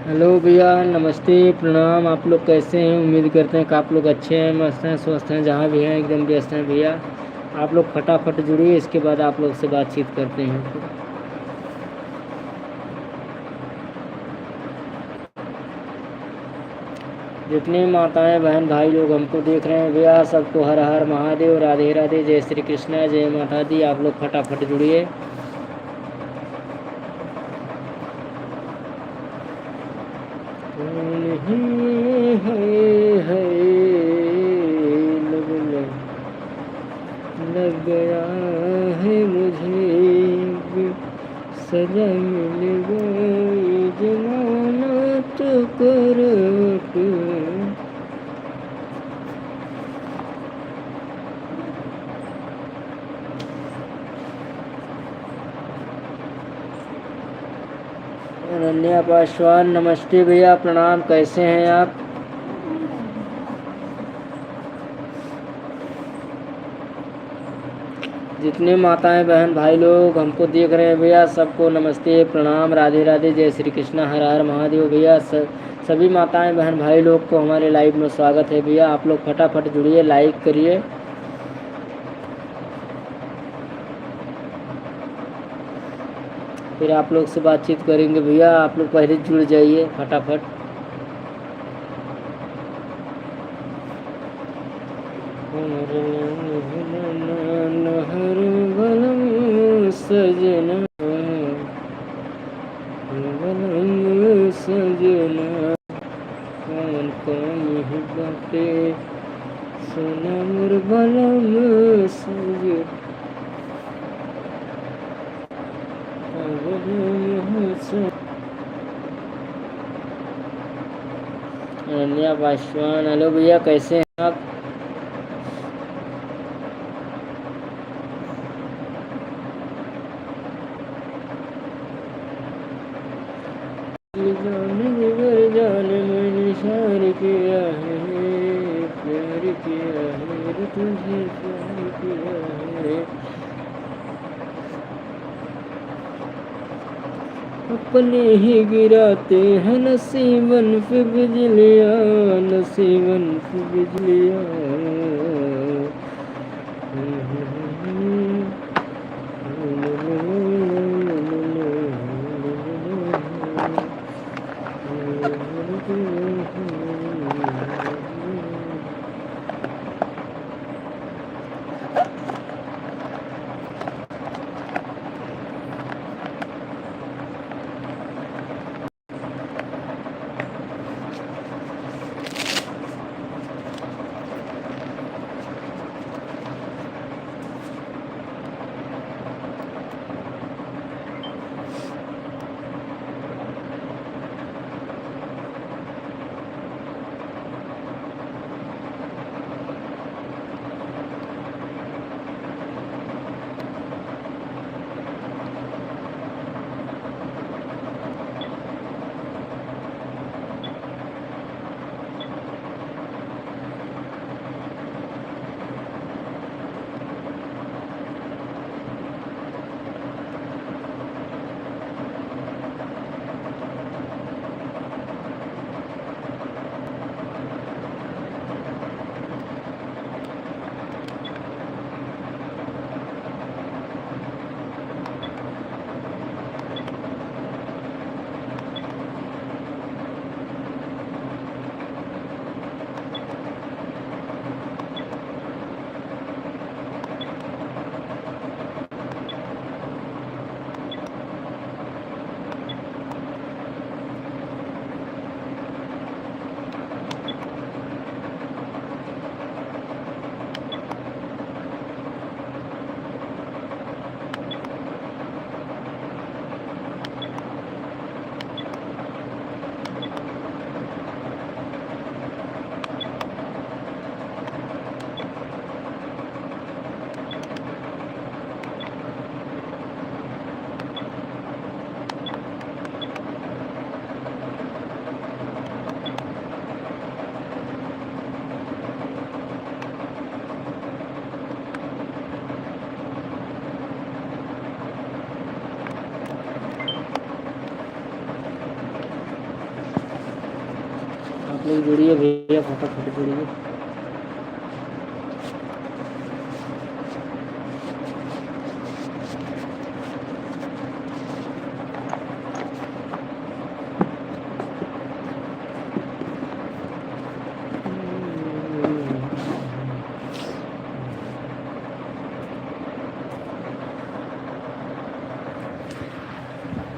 Hello भैया, नमस्ते, प्रणाम। आप लोग कैसे हैं? उम्मीद करते हैं कि आप लोग अच्छे हैं, मस्त हैं, स्वस्थ हैं, जहाँ भी हैं एकदम व्यस्त हैं। भैया आप लोग फटाफट जुड़िए, इसके बाद आप लोग से बातचीत करते हैं। जितनी माताएं बहन भाई लोग हमको देख रहे हैं भैया, सबको हर हर महादेव, राधे राधे, जय श्री कृष्णा, जय माता दी। आप लोग फटाफट जुड़िए। लग गया है मुझे सजा मिल गई, जमानत करवट। अनन्या पासवान, नमस्ते भैया, प्रणाम। कैसे हैं आप? जितने माताएं बहन भाई लोग हमको देख रहे हैं भैया, सबको नमस्ते, प्रणाम, राधे राधे, जय श्री कृष्णा, हर हर महादेव। भैया सभी माताएं बहन भाई लोग को हमारे लाइव में स्वागत है। भैया आप लोग फटाफट जुड़िए, लाइक करिए। फिर आप लोग से बातचीत करेंगे। भैया आप लोग पहले जुड़ जाइए फटाफट। हर बलम सजना, बलम सजना, कौन कौन ही बाटे सोना मोर बलम सजना। अनन्या पासवान, हेलो भैया, कैसे हैं आप? जाने मैंने शार किया है, प्यार किया है, तुझे प्यार किया है। अपने ही गिराते हैं नसीबन पे बिजलियाँ, नसीबन पे बिजलियाँ। लोग जुड़िए भैया, फटाफट जुड़िए।